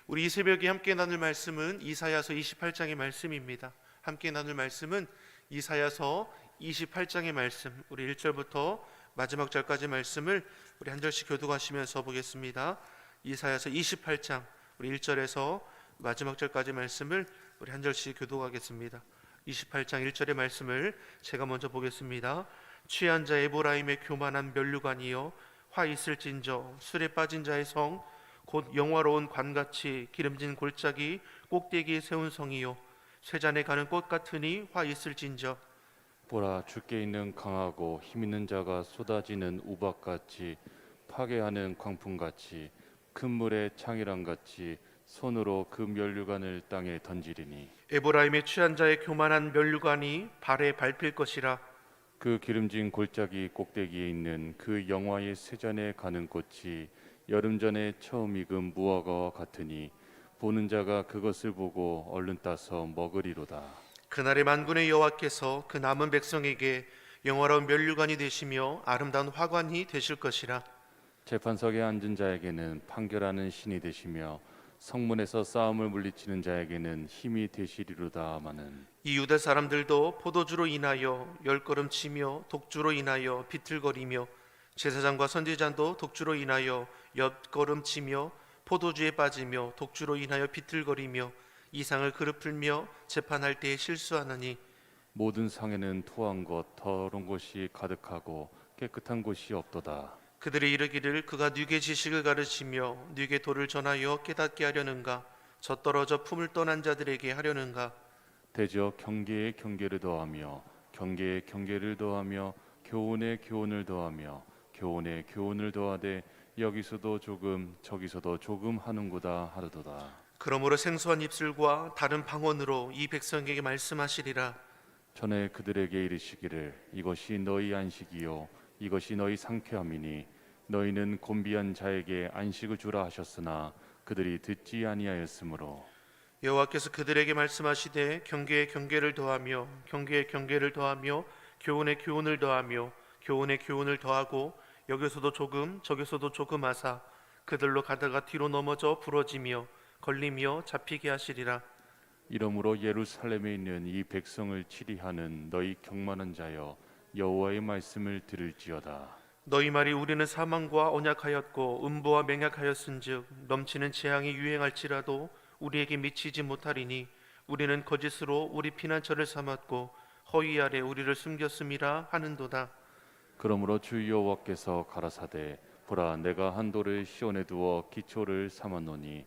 우리 이 새벽에 함께 나눌 말씀은 이사야서 28장의 말씀입니다. 함께 나눌 말씀은 이사야서 28장의 말씀, 우리 1절부터 마지막 절까지 말씀을 우리 한 절씩 교독하시면서 보겠습니다. 이사야서 28장 우리 1절에서 마지막 절까지 말씀을 우리 한 절씩 교독하겠습니다. 28장 1절의 말씀을 제가 먼저 보겠습니다. 취한 자 에브라임의 교만한 면류관이여 화 있을진저 술에 빠진 자의 성 곧 영화로운 관같이 기름진 골짜기 꼭대기에 세운 성이요 쇠잔에 가는 꽃 같으니 화 있을진저. 보라, 주께 있는 강하고 힘 있는 자가 쏟아지는 우박같이 파괴하는 광풍같이 큰 물의 창이랑같이 손으로 그 면류관을 땅에 던지리니 에브라임의 취한 자의 교만한 면류관이 발에 밟힐 것이라. 그 기름진 골짜기 꼭대기에 있는 그 영화의 쇠잔에 가는 꽃이 여름 전에 처음 익은 무화과와 같으니 보는 자가 그것을 보고 얼른 따서 먹으리로다. 그날의 만군의 여호와께서 그 남은 백성에게 영화로운 면류관이 되시며 아름다운 화관이 되실 것이라. 재판석에 앉은 자에게는 판결하는 신이 되시며 성문에서 싸움을 물리치는 자에게는 힘이 되시리로다마는 이 유다 사람들도 포도주로 인하여 열걸음치며 독주로 인하여 비틀거리며 제사장과 선지자도 독주로 인하여 옆걸음치며 포도주에 빠지며 독주로 인하여 비틀거리며 이상을 그릇 풀며 재판할 때에 실수하느니 모든 상에는 토한 것 더러운 것이 가득하고 깨끗한 곳이 없도다. 그들이 이르기를 그가 뉘게 지식을 가르치며 뉘게 도를 전하여 깨닫게 하려는가 젖떨어져 품을 떠난 자들에게 하려는가. 대저 경계에 경계를 더하며 경계에 경계를 더하며 교훈에 교훈을 더하며 교훈에 교훈을 더하되 여기서도 조금 저기서도 조금 하는구다 하르도다. 그러므로 생소한 입술과 다른 방언으로 이 백성에게 말씀하시리라. 전에 그들에게 이르시기를 이것이 너희 안식이요 이것이 너희 상쾌함이니 너희는 곤비한 자에게 안식을 주라 하셨으나 그들이 듣지 아니하였으므로 여호와께서 그들에게 말씀하시되 경계에 경계를 더하며 경계에 경계를 더하며 교훈에 교훈을 더하며 교훈에 교훈을 더하고 여기서도 조금 저기서도 조금 하사 그들로 가다가 뒤로 넘어져 부러지며 걸리며 잡히게 하시리라. 이러므로 예루살렘에 있는 이 백성을 치리하는 너희 경만한 자여 여호와의 말씀을 들을지어다. 너희 말이 우리는 사망과 언약하였고 음부와 맹약하였은즉 넘치는 재앙이 유행할지라도 우리에게 미치지 못하리니 우리는 거짓으로 우리 피난처를 삼았고 허위 아래 우리를 숨겼음이라 하는도다. 그러므로 주 여호와께서 가라사대 보라 내가 한 돌을 시온에 두어 기초를 삼았노니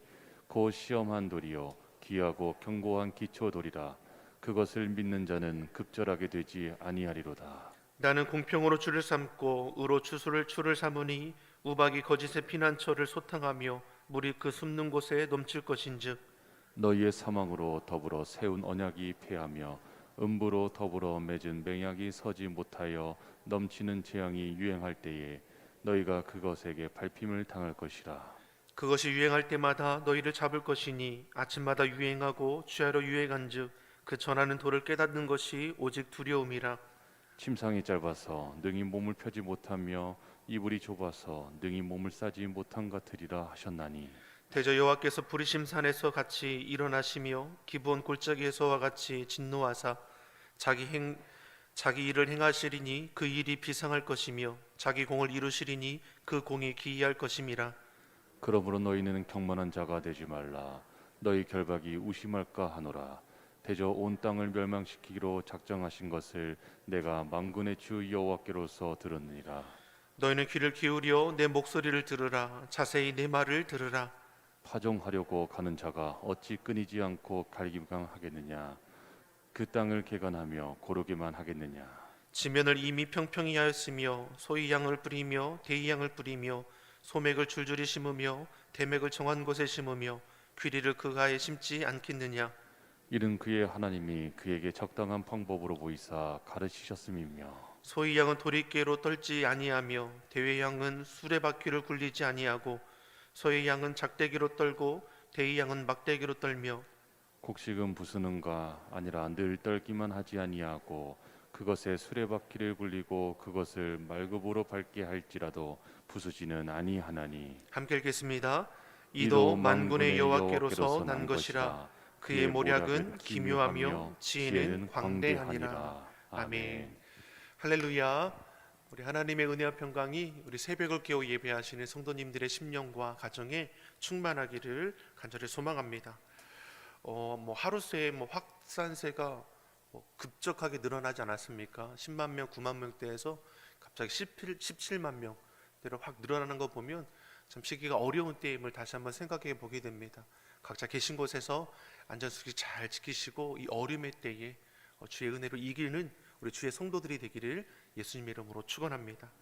곧 시험한 돌이요 귀하고 견고한 기초돌이라 그것을 믿는 자는 급절하게 되지 아니하리로다. 나는 공평으로 주를 삼고 의로 추수를 삼으니 우박이 거짓의 피난처를 소탕하며 물이 그 숨는 곳에 넘칠 것인즉 너희의 사망으로 더불어 세운 언약이 패하며 음부로 더불어 맺은 맹약이 서지 못하여 넘치는 재앙이 유행할 때에 너희가 그것에게 밟힘을 당할 것이라. 그것이 유행할 때마다 너희를 잡을 것이니 아침마다 유행하고 취하러 유행한즉 그 전하는 도를 깨닫는 것이 오직 두려움이라. 침상이 짧아서 능히 몸을 펴지 못하며 이불이 좁아서 능히 몸을 싸지 못한 같으리라 하셨나니 대저 여호와께서 부리심 산에서 같이 일어나시며 기브온 골짜기에서와 같이 진노하사 자기 일을 행하시리니 그 일이 비상할 것이며 자기 공을 이루시리니 그 공이 기이할 것임이라. 그러므로 너희는 경만한 자가 되지 말라. 너희 결박이 우심할까 하노라. 대저 온 땅을 멸망시키기로 작정하신 것을 내가 만군의 주 여호와께로서 들었느니라. 너희는 귀를 기울여 내 목소리를 들으라. 자세히 내 말을 들으라. 파종하려고 가는 자가 어찌 끊이지 않고 갈기만 하겠느냐. 그 땅을 개간하며 고르게만 하겠느냐. 지면을 이미 평평히 하였으며 소위 양을 뿌리며 대이 양을 뿌리며 소맥을 줄줄이 심으며 대맥을 정한 곳에 심으며 귀리를 그 가에 심지 않겠느냐. 이는 그의 하나님이 그에게 적당한 방법으로 보이사 가르치셨음이며 소위 양은 도리깨로 떨지 아니하며 대회 양은 수레바퀴를 굴리지 아니하고 소의 양은 작대기로 떨고 대의 양은 막대기로 떨며 곡식은 부수는가 아니라 늘 떨기만 하지 아니하고 그것에 수레바퀴를 굴리고 그것을 말급으로 밟게 할지라도 부수지는 아니하나니. 함께 읽겠습니다. 이도 만군의 여호와께로서 난 것이라. 그의 모략은 기묘하며 지혜는 광대하니라. 아멘. 할렐루야. 우리 하나님의 은혜와 평강이 우리 새벽을 깨워 예배하시는 성도님들의 심령과 가정에 충만하기를 간절히 소망합니다. 하루 새에 확산세가 급격하게 늘어나지 않았습니까? 10만 명, 9만 명대에서 갑자기 17만 명대로 확 늘어나는 거 보면 참 시기가 어려운 때임을 다시 한번 생각해 보게 됩니다. 각자 계신 곳에서 안전수칙 잘 지키시고 이 어려움의 때에 주의 은혜로 이기는 우리 주의 성도들이 되기를 예수님의 이름으로 축원합니다.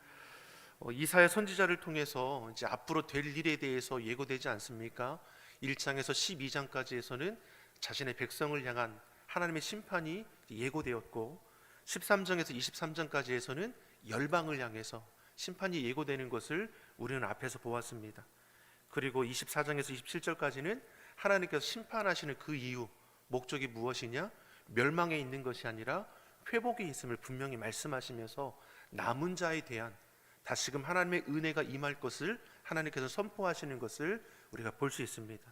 이사야 선지자를 통해서 이제 앞으로 될 일에 대해서 예고되지 않습니까? 1장에서 12장까지에서는 자신의 백성을 향한 하나님의 심판이 예고되었고 13장에서 23장까지에서는 열방을 향해서 심판이 예고되는 것을 우리는 앞에서 보았습니다. 그리고 24장에서 27절까지는 하나님께서 심판하시는 그 이유, 목적이 무엇이냐? 멸망에 있는 것이 아니라 회복에 있음을 분명히 말씀하시면서 남은 자에 대한 다시금 하나님의 은혜가 임할 것을 하나님께서 선포하시는 것을 우리가 볼 수 있습니다.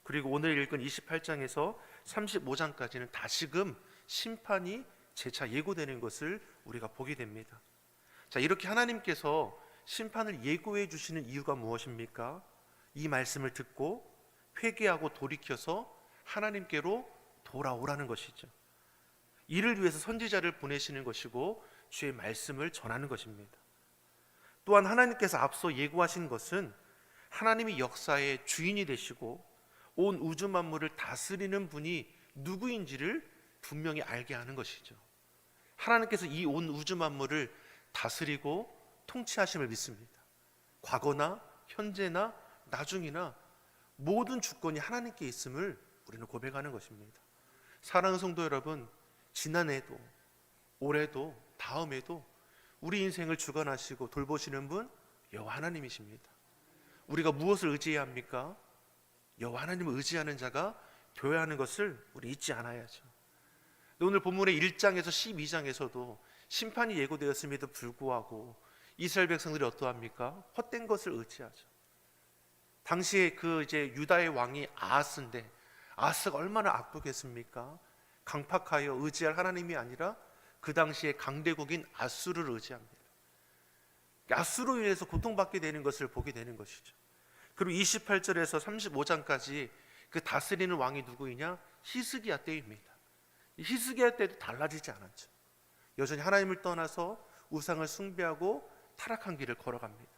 그리고 오늘 읽은 28장에서 35장까지는 다시금 심판이 재차 예고되는 것을 우리가 보게 됩니다. 자, 이렇게 하나님께서 심판을 예고해 주시는 이유가 무엇입니까? 이 말씀을 듣고 회개하고 돌이켜서 하나님께로 돌아오라는 것이죠. 이를 위해서 선지자를 보내시는 것이고 주의 말씀을 전하는 것입니다. 또한 하나님께서 앞서 예고하신 것은 하나님이 역사의 주인이 되시고 온 우주 만물을 다스리는 분이 누구인지를 분명히 알게 하는 것이죠. 하나님께서 이 온 우주 만물을 다스리고 통치하심을 믿습니다. 과거나 현재나 나중이나 모든 주권이 하나님께 있음을 우리는 고백하는 것입니다. 사랑하는 성도 여러분, 지난해도 올해도 다음에도 우리 인생을 주관하시고 돌보시는 분 여호와 하나님이십니다. 우리가 무엇을 의지해야 합니까? 여호와 하나님을 의지하는 자가 되어야 하는 것을 우리 잊지 않아야죠. 오늘 본문의 1장에서 12장에서도 심판이 예고되었음에도 불구하고 이스라엘 백성들이 어떠합니까? 헛된 것을 의지하죠. 당시에 유다의 왕이 아하스인데 아하스가 얼마나 악독했습니까? 강팍하여 의지할 하나님이 아니라 그 당시에 강대국인 아수르를 의지합니다. 아수르로 인해서 고통받게 되는 것을 보게 되는 것이죠. 그리고 28절에서 35장까지 그 다스리는 왕이 누구이냐? 히스기야 때입니다. 히스기야 때도 달라지지 않았죠. 여전히 하나님을 떠나서 우상을 숭배하고 타락한 길을 걸어갑니다.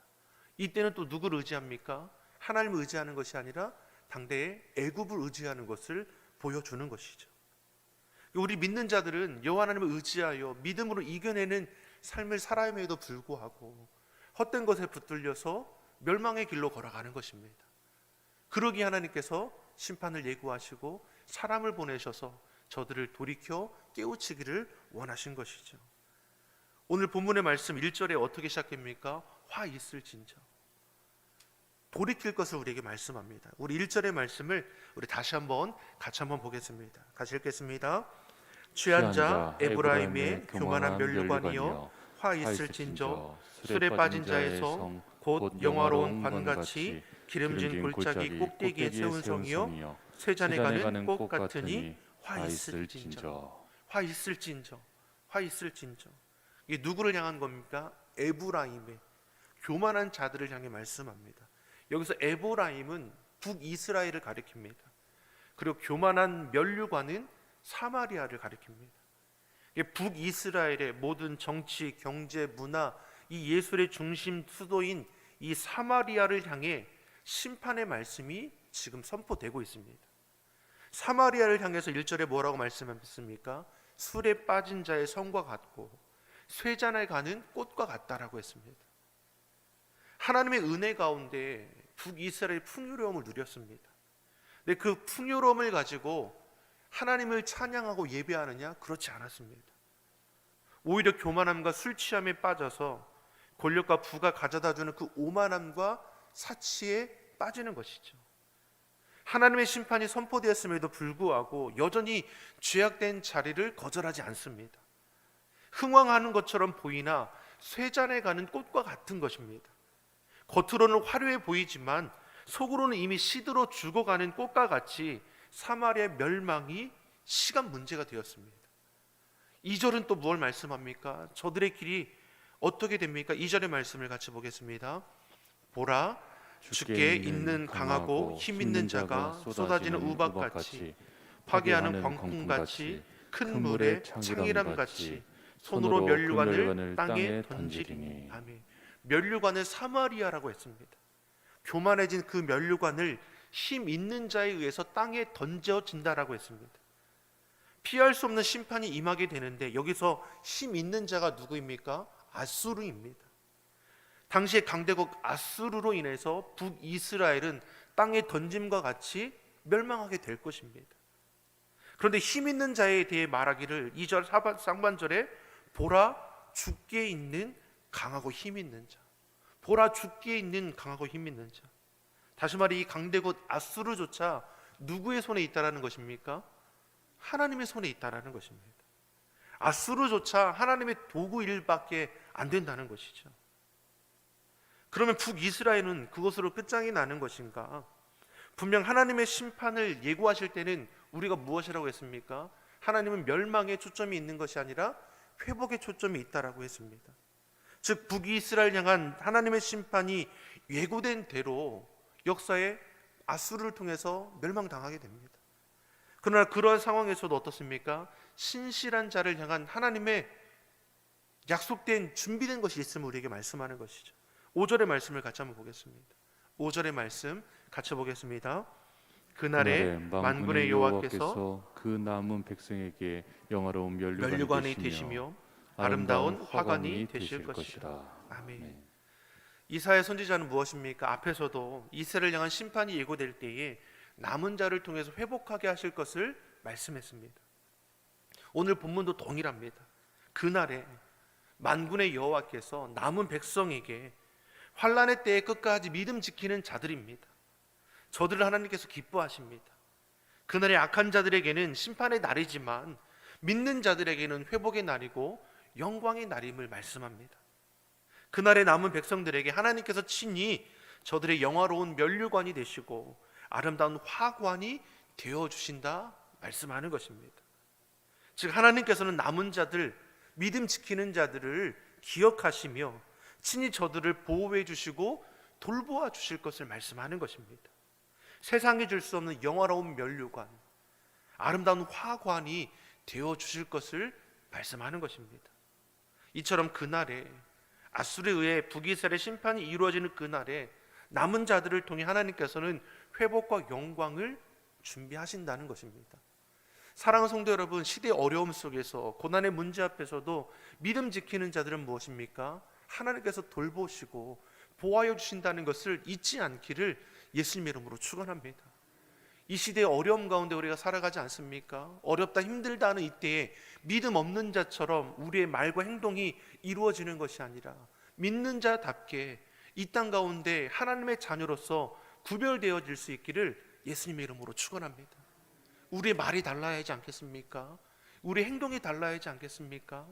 이때는 또 누구를 의지합니까? 하나님을 의지하는 것이 아니라 당대의 애굽을 의지하는 것을 보여주는 것이죠. 우리 믿는 자들은 여호와 하나님을 의지하여 믿음으로 이겨내는 삶을 살아임에도 불구하고 헛된 것에 붙들려서 멸망의 길로 걸어가는 것입니다. 그러기에 하나님께서 심판을 예고하시고 사람을 보내셔서 저들을 돌이켜 깨우치기를 원하신 것이죠. 오늘 본문의 말씀 1절에 어떻게 시작합니까? 화 있을진저. 돌이킬 것을 우리에게 말씀합니다. 우리 1절의 말씀을 우리 다시 한번 같이 한번 보겠습니다. 같이 읽겠습니다. 취한 자 에브라임의 교만한 면류관이여 화 있을진저. 술에 빠진 자의 성 곧 영화로운 관같이 기름진 골짜기 꼭대기에 세운 성이여 쇠잔에 가는 꽃 같으니 화 있을진저. 화 있을진저. 화 있을진저. 이게 누구를 향한 겁니까? 에브라임의 교만한 자들을 향해 말씀합니다. 여기서 에브라임은 북이스라엘을 가리킵니다. 그리고 교만한 면류관은 사마리아를 가리킵니다. 북이스라엘의 모든 정치, 경제, 문화, 이 예술의 중심 수도인 이 사마리아를 향해 심판의 말씀이 지금 선포되고 있습니다. 사마리아를 향해서 1절에 뭐라고 말씀했습니까? 술에 빠진 자의 성과 같고 쇠잔에 가는 꽃과 같다라고 했습니다. 하나님의 은혜 가운데 북이스라엘이 풍요로움을 누렸습니다. 근데 그 풍요로움을 가지고 하나님을 찬양하고 예배하느냐? 그렇지 않았습니다. 오히려 교만함과 술 취함에 빠져서 권력과 부가 가져다주는 그 오만함과 사치에 빠지는 것이죠. 하나님의 심판이 선포되었음에도 불구하고 여전히 죄악된 자리를 거절하지 않습니다. 흥왕하는 것처럼 보이나 쇠잔에 가는 꽃과 같은 것입니다. 겉으로는 화려해 보이지만 속으로는 이미 시들어 죽어가는 꽃과 같이 사마리아의 멸망이 시간 문제가 되었습니다. 2절은 또 무엇을 말씀합니까? 저들의 길이 어떻게 됩니까? 2절의 말씀을 같이 보겠습니다. 보라, 주께 있는 강하고 힘 있는 자가 쏟아지는 우박같이 파괴하는 광풍같이 큰 물에 창이람같이 손으로 면류관을 땅에 던지리니. 아멘. 면류관을 사마리아라고 했습니다. 교만해진 그 면류관을 힘 있는 자에 의해서 땅에 던져진다라고 했습니다. 피할 수 없는 심판이 임하게 되는데 여기서 힘 있는 자가 누구입니까? 아수르입니다. 당시의 강대국 아수르로 인해서 북이스라엘은 땅에 던짐과 같이 멸망하게 될 것입니다. 그런데 힘 있는 자에 대해 말하기를 2절 상반절에 보라 주께 있는 강하고 힘 있는 자, 보라 주께 있는 강하고 힘 있는 자. 다시 말해 이 강대국 아수르조차 누구의 손에 있다라는 것입니까? 하나님의 손에 있다라는 것입니다. 아수르조차 하나님의 도구일밖에 안 된다는 것이죠. 그러면 북이스라엘은 그것으로 끝장이 나는 것인가? 분명 하나님의 심판을 예고하실 때는 우리가 무엇이라고 했습니까? 하나님은 멸망에 초점이 있는 것이 아니라 회복에 초점이 있다라고 했습니다. 즉 북이스라엘 향한 하나님의 심판이 예고된 대로 역사에 아수르를 통해서 멸망당하게 됩니다. 그러나 그러한 상황에서도 어떻습니까? 신실한 자를 향한 하나님의 약속된 준비된 것이 있음을 우리에게 말씀하는 것이죠. 5절의 말씀을 같이 한번 보겠습니다. 5절의 말씀 같이 보겠습니다. 그날에 만군의 여호와께서 그 남은 백성에게 영화로운 면류관이 되시며 아름다운 화관이 되실 것이라. 아멘. 이사야 선지자는 무엇입니까? 앞에서도 이스라엘을 향한 심판이 예고될 때에 남은 자를 통해서 회복하게 하실 것을 말씀했습니다. 오늘 본문도 동일합니다. 그날에 만군의 여호와께서 남은 백성에게 환난의 때에 끝까지 믿음 지키는 자들입니다. 저들을 하나님께서 기뻐하십니다. 그날에 악한 자들에게는 심판의 날이지만 믿는 자들에게는 회복의 날이고 영광의 날임을 말씀합니다. 그날에 남은 백성들에게 하나님께서 친히 저들의 영화로운 면류관이 되시고 아름다운 화관이 되어주신다 말씀하는 것입니다. 즉 하나님께서는 남은 자들, 믿음 지키는 자들을 기억하시며 친히 저들을 보호해 주시고 돌보아 주실 것을 말씀하는 것입니다. 세상에 줄 수 없는 영화로운 면류관, 아름다운 화관이 되어 주실 것을 말씀하는 것입니다. 이처럼 그날에 아수르에 의해 북이스라엘의 심판이 이루어지는 그날에 남은 자들을 통해 하나님께서는 회복과 영광을 준비하신다는 것입니다. 사랑하는 성도 여러분, 시대의 어려움 속에서 고난의 문제 앞에서도 믿음 지키는 자들은 무엇입니까? 하나님께서 돌보시고 보호하여 주신다는 것을 잊지 않기를 예수님의 이름으로 축원합니다. 이 시대의 어려움 가운데 우리가 살아가지 않습니까? 어렵다 힘들다 하는 이때에 믿음 없는 자처럼 우리의 말과 행동이 이루어지는 것이 아니라 믿는 자답게 이 땅 가운데 하나님의 자녀로서 구별되어질 수 있기를 예수님의 이름으로 축원합니다. 우리의 말이 달라야 하지 않겠습니까? 우리의 행동이 달라야 하지 않겠습니까?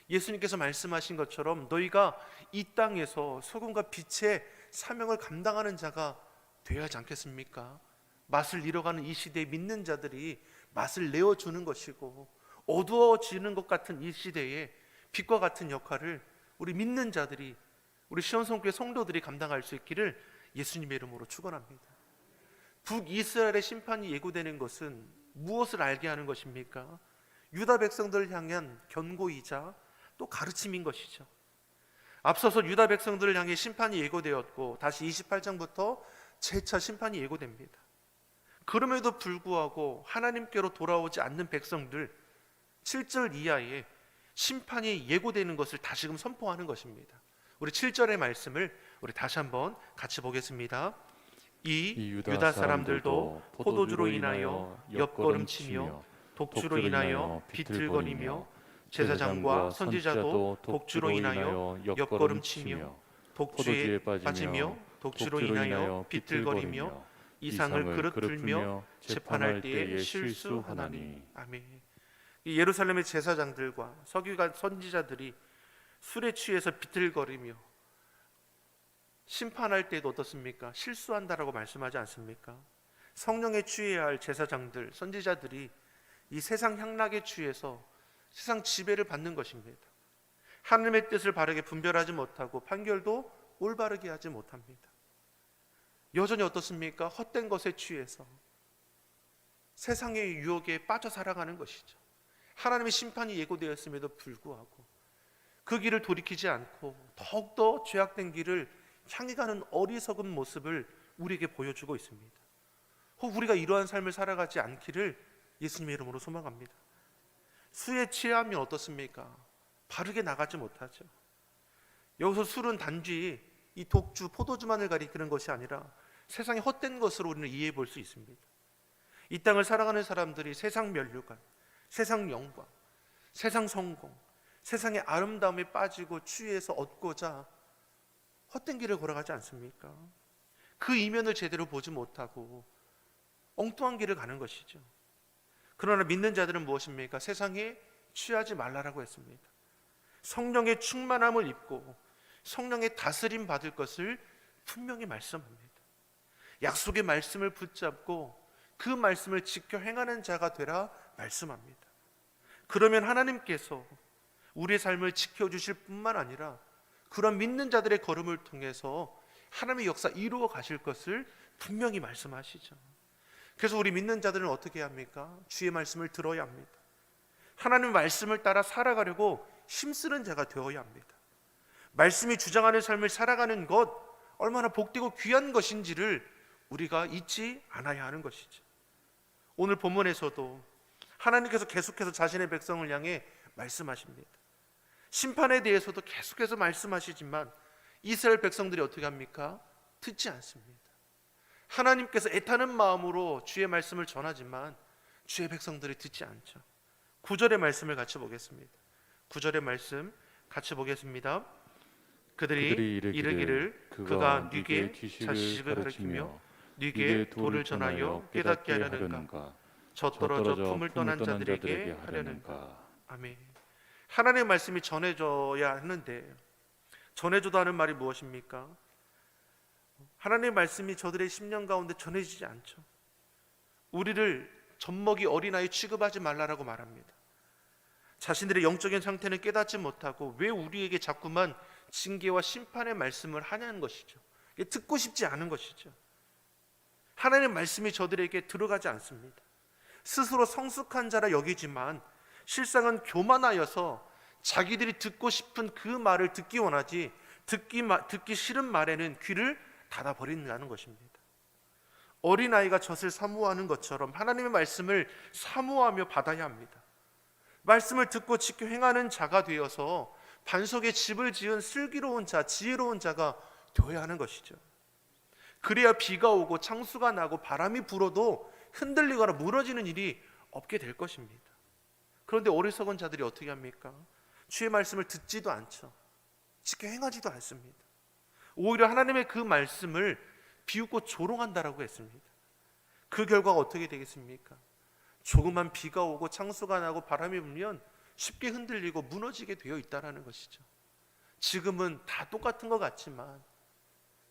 예수님께서 말씀하신 것처럼 너희가 이 땅에서 소금과 빛의 사명을 감당하는 자가 되어야 하지 않겠습니까? 맛을 잃어가는 이 시대에 믿는 자들이 맛을 내어주는 것이고 어두워지는 것 같은 이 시대에 빛과 같은 역할을 우리 믿는 자들이, 우리 시온성교회 성도들이 감당할 수 있기를 예수님의 이름으로 축원합니다. 북이스라엘의 심판이 예고되는 것은 무엇을 알게 하는 것입니까? 유다 백성들을 향한 경고이자 또 가르침인 것이죠. 앞서서 유다 백성들을 향해 심판이 예고되었고 다시 28장부터 재차 심판이 예고됩니다. 그럼에도 불구하고 하나님께로 돌아오지 않는 백성들 7절 이하에 심판이 예고되는 것을 다시금 선포하는 것입니다. 우리 7절의 말씀을 우리 다시 한번 같이 보겠습니다. 이 유다 사람들도 포도주로 인하여 옆걸음치며 독주로 인하여 비틀거리며 제사장과 선지자도 독주로 인하여 옆걸음치며 독주에 빠지며 독주로 인하여 비틀거리며 이상을 그릇 들며 재판할 때에 실수하나니. 아멘. 이 예루살렘의 제사장들과 서기관 선지자들이 술에 취해서 비틀거리며 심판할 때도 어떻습니까? 실수한다라고 말씀하지 않습니까? 성령에 취해야 할 제사장들, 선지자들이 이 세상 향락에 취해서 세상 지배를 받는 것입니다. 하나님의 뜻을 바르게 분별하지 못하고 판결도 올바르게 하지 못합니다. 여전히 어떻습니까? 헛된 것에 취해서 세상의 유혹에 빠져 살아가는 것이죠. 하나님의 심판이 예고되었음에도 불구하고 그 길을 돌이키지 않고 더욱더 죄악된 길을 향해 가는 어리석은 모습을 우리에게 보여주고 있습니다. 혹 우리가 이러한 삶을 살아가지 않기를 예수님의 이름으로 소망합니다. 술에 취하면 어떻습니까? 바르게 나가지 못하죠. 여기서 술은 단지 이 독주, 포도주만을 가리키는 것이 아니라 세상의 헛된 것으로 우리는 이해해 볼 수 있습니다. 이 땅을 살아가는 사람들이 세상 면류관, 세상 영광, 세상 성공, 세상의 아름다움에 빠지고 취해서 얻고자 헛된 길을 걸어가지 않습니까? 그 이면을 제대로 보지 못하고 엉뚱한 길을 가는 것이죠. 그러나 믿는 자들은 무엇입니까? 세상에 취하지 말라라고 했습니다. 성령의 충만함을 입고 성령의 다스림 받을 것을 분명히 말씀합니다. 약속의 말씀을 붙잡고 그 말씀을 지켜 행하는 자가 되라 말씀합니다. 그러면 하나님께서 우리의 삶을 지켜주실 뿐만 아니라 그런 믿는 자들의 걸음을 통해서 하나님의 역사 이루어 가실 것을 분명히 말씀하시죠. 그래서 우리 믿는 자들은 어떻게 합니까? 주의 말씀을 들어야 합니다. 하나님의 말씀을 따라 살아가려고 힘쓰는 자가 되어야 합니다. 말씀이 주장하는 삶을 살아가는 것 얼마나 복되고 귀한 것인지를 우리가 잊지 않아야 하는 것이죠. 오늘 본문에서도 하나님께서 계속해서 자신의 백성을 향해 말씀하십니다. 심판에 대해서도 계속해서 말씀하시지만 이스라엘 백성들이 어떻게 합니까? 듣지 않습니다. 하나님께서 애타는 마음으로 주의 말씀을 전하지만 주의 백성들이 듣지 않죠. 9절의 말씀을 같이 보겠습니다. 9절의 말씀 같이 보겠습니다. 그들이 이르기를 그가 네게 자식을 가르치며 네게 도를 전하여 깨닫게 하려는가? 젖떨어져 품을 떠난 자들에게 하려는가? 아멘. 하나님의 말씀이 전해져야 하는데 전해줘도 하는 말이 무엇입니까? 하나님의 말씀이 저들의 심령 가운데 전해지지 않죠. 우리를 젖먹이 어린아이 취급하지 말라라고 말합니다. 자신들의 영적인 상태는 깨닫지 못하고 왜 우리에게 자꾸만 징계와 심판의 말씀을 하냐는 것이죠. 듣고 싶지 않은 것이죠. 하나님의 말씀이 저들에게 들어가지 않습니다. 스스로 성숙한 자라 여기지만 실상은 교만하여서 자기들이 듣고 싶은 그 말을 듣기 원하지 듣기 싫은 말에는 귀를 닫아버린다는 것입니다. 어린아이가 젖을 사모하는 것처럼 하나님의 말씀을 사모하며 받아야 합니다. 말씀을 듣고 지켜 행하는 자가 되어서 반석에 집을 지은 슬기로운 자, 지혜로운 자가 되어야 하는 것이죠. 그래야 비가 오고 창수가 나고 바람이 불어도 흔들리거나 무너지는 일이 없게 될 것입니다. 그런데 어리석은 자들이 어떻게 합니까? 주의 말씀을 듣지도 않죠. 지켜 행하지도 않습니다. 오히려 하나님의 그 말씀을 비웃고 조롱한다라고 했습니다. 그 결과가 어떻게 되겠습니까? 조그만 비가 오고 창수가 나고 바람이 불면 쉽게 흔들리고 무너지게 되어 있다는 것이죠. 지금은 다 똑같은 것 같지만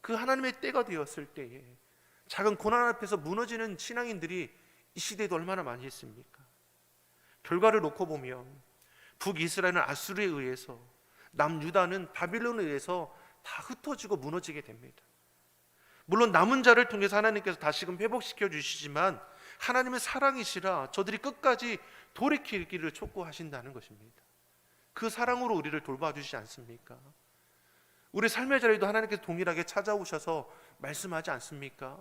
그 하나님의 때가 되었을 때에 작은 고난 앞에서 무너지는 신앙인들이 이 시대에도 얼마나 많이 있습니까? 결과를 놓고 보면 북이스라엘은 아수르에 의해서, 남유다는 바빌론에 의해서 다 흩어지고 무너지게 됩니다. 물론 남은 자를 통해서 하나님께서 다시금 회복시켜 주시지만 하나님의 사랑이시라 저들이 끝까지 돌이키기를 촉구하신다는 것입니다. 그 사랑으로 우리를 돌봐주시지 않습니까? 우리 삶의 자리도 하나님께서 동일하게 찾아오셔서 말씀하지 않습니까?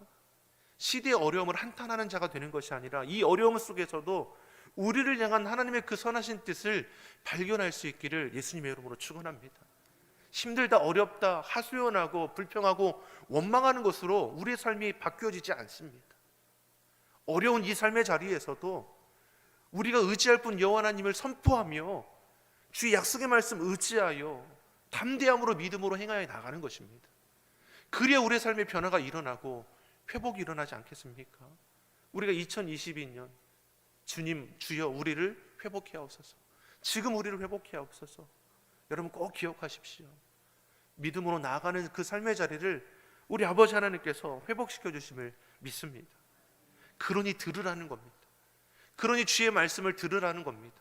시대의 어려움을 한탄하는 자가 되는 것이 아니라 이 어려움 속에서도 우리를 향한 하나님의 그 선하신 뜻을 발견할 수 있기를 예수님의 이름으로 축원합니다. 힘들다, 어렵다, 하소연하고 불평하고 원망하는 것으로 우리의 삶이 바뀌어지지 않습니다. 어려운 이 삶의 자리에서도 우리가 의지할 분 여호와 하나님을 선포하며 주의 약속의 말씀 의지하여 담대함으로 믿음으로 행하여 나가는 것입니다. 그래야 우리의 삶의 변화가 일어나고 회복이 일어나지 않겠습니까? 우리가 2022년 주님 주여 우리를 회복해 하옵소서. 지금 우리를 회복해 하옵소서. 여러분 꼭 기억하십시오. 믿음으로 나아가는 그 삶의 자리를 우리 아버지 하나님께서 회복시켜 주심을 믿습니다. 그러니 들으라는 겁니다. 그러니 주의 말씀을 들으라는 겁니다.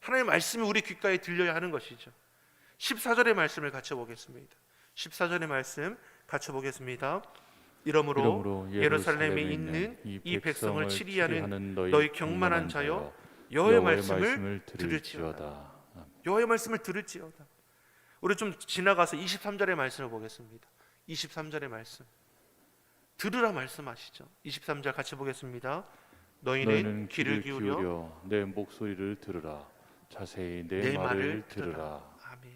하나님의 말씀이 우리 귓가에 들려야 하는 것이죠. 14절의 말씀을 같이 보겠습니다. 14절의 말씀 같이 보겠습니다. 이러므로 예루살렘에 있는 이 백성을 치리하는 너희 경만한 자여, 여호와의 말씀을 들을지어다. 여호와의 말씀을 들을지어다. 우리 좀 지나가서 23절의 말씀을 보겠습니다. 23절의 말씀, 들으라 말씀하시죠. 23절 같이 보겠습니다. 너희는 귀를 기울여 내 목소리를 들으라. 자세히 내 말을 들으라. 아멘.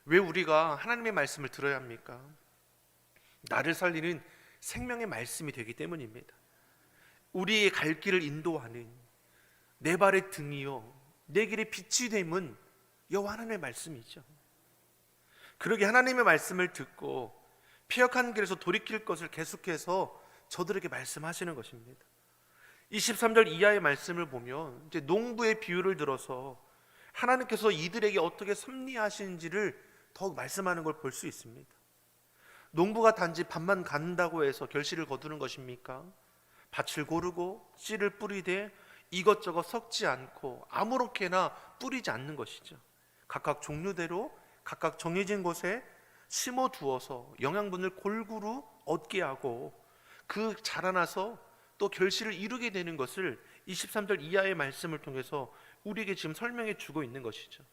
왜 우리가 하나님의 말씀을 들어야 합니까? 나를 살리는 생명의 말씀이 되기 때문입니다. 우리의 갈 길을 인도하는 내 발의 등이요 내 길의 빛이 됨은 여호와 하나님의 말씀이죠. 그러게 하나님의 말씀을 듣고 피역한 길에서 돌이킬 것을 계속해서 저들에게 말씀하시는 것입니다. 23절 이하의 말씀을 보면 이제 농부의 비유를 들어서 하나님께서 이들에게 어떻게 섭리하시는지를 더욱 말씀하는 걸 볼 수 있습니다. 농부가 단지 밭만 간다고 해서 결실을 거두는 것입니까? 밭을 고르고 씨를 뿌리되 이것저것 섞지 않고 아무렇게나 뿌리지 않는 것이죠. 각각 종류대로 각각 정해진 곳에 심어 두어서 영양분을 골고루 얻게 하고 그 자라나서 또 결실을 이루게 되는 것을 23절 이하의 말씀을 통해서 우리에게 지금 설명해 주고 있는 것이죠.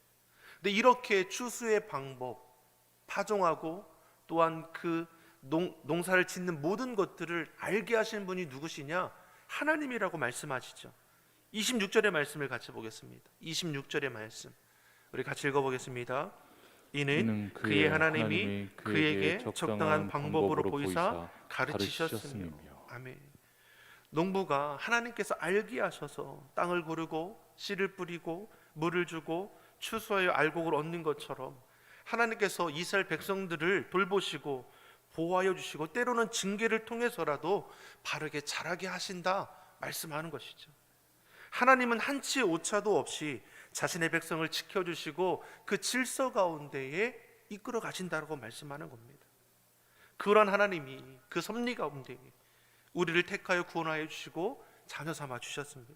근데 이렇게 추수의 방법, 파종하고 또한 그 농사를 짓는 모든 것들을 알게 하시는 분이 누구시냐? 하나님이라고 말씀하시죠. 26절의 말씀을 같이 보겠습니다. 26절의 말씀 우리 같이 읽어보겠습니다. 이는 그의 하나님이 그에게 적당한 방법으로 보이사 가르치셨으며. 아멘. 농부가 하나님께서 알게 하셔서 땅을 고르고 씨를 뿌리고 물을 주고 추수하여 알곡을 얻는 것처럼 하나님께서 이스라엘 백성들을 돌보시고 보호하여 주시고 때로는 징계를 통해서라도 바르게 자라게 하신다 말씀하는 것이죠. 하나님은 한치의 오차도 없이 자신의 백성을 지켜주시고 그 질서 가운데에 이끌어 가신다고 말씀하는 겁니다. 그런 하나님이 그 섭리 가운데 우리를 택하여 구원하여 주시고 자녀 삼아 주셨습니다.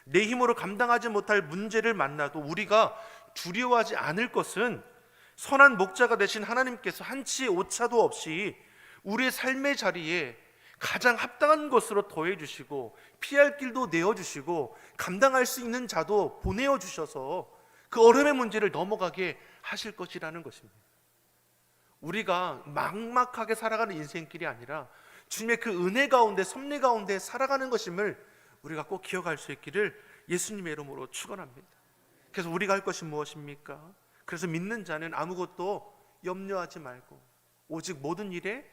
내 힘으로 감당하지 못할 문제를 만나도 우리가 두려워하지 않을 것은 선한 목자가 되신 하나님께서 한치의 오차도 없이 우리의 삶의 자리에 가장 합당한 것으로 더해주시고 피할 길도 내어주시고 감당할 수 있는 자도 보내어주셔서 그 어려움의 문제를 넘어가게 하실 것이라는 것입니다. 우리가 막막하게 살아가는 인생길이 아니라 주님의 그 은혜 가운데 섭리 가운데 살아가는 것임을 우리가 꼭 기억할 수 있기를 예수님의 이름으로 축원합니다. 그래서 우리가 할 것이 무엇입니까? 그래서 믿는 자는 아무것도 염려하지 말고 오직 모든 일에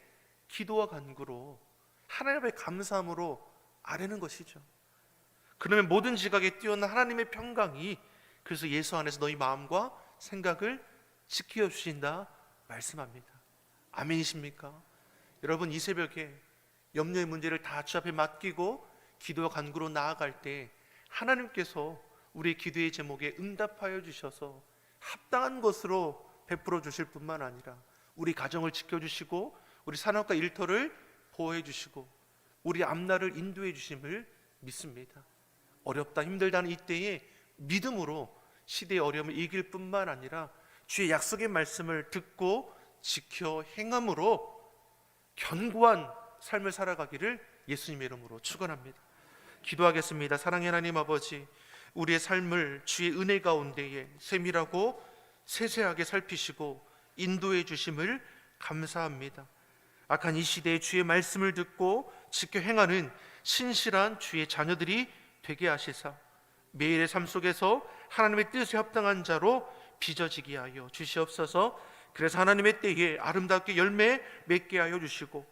기도와 간구로 하나님의 감사함으로 아뢰는 것이죠. 그러면 모든 지각에 뛰어난 하나님의 평강이 그래서 예수 안에서 너희 마음과 생각을 지켜 주신다 말씀합니다. 아멘이십니까? 여러분 이 새벽에 염려의 문제를 다 주 앞에 맡기고 기도와 간구로 나아갈 때 하나님께서 우리의 기도의 제목에 응답하여 주셔서 합당한 것으로 베풀어 주실 뿐만 아니라 우리 가정을 지켜주시고 우리 산업과 일터를 보호해 주시고 우리 앞날을 인도해 주심을 믿습니다. 어렵다 힘들다는 이때에 믿음으로 시대의 어려움을 이길 뿐만 아니라 주의 약속의 말씀을 듣고 지켜 행함으로 견고한 삶을 살아가기를 예수님의 이름으로 축원합니다. 기도하겠습니다. 사랑의 하나님 아버지, 우리의 삶을 주의 은혜 가운데에 세밀하고 세세하게 살피시고 인도해 주심을 감사합니다. 악한 이 시대에 주의 말씀을 듣고 지켜 행하는 신실한 주의 자녀들이 되게 하시사 매일의 삶 속에서 하나님의 뜻에 합당한 자로 빚어지게 하여 주시옵소서. 그래서 하나님의 때에 아름답게 열매 맺게 하여 주시고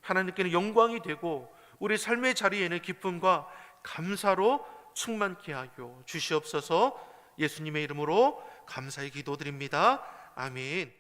하나님께는 영광이 되고 우리 삶의 자리에는 기쁨과 감사로 충만케 하여 주시옵소서. 예수님의 이름으로 감사히 기도드립니다. 아멘.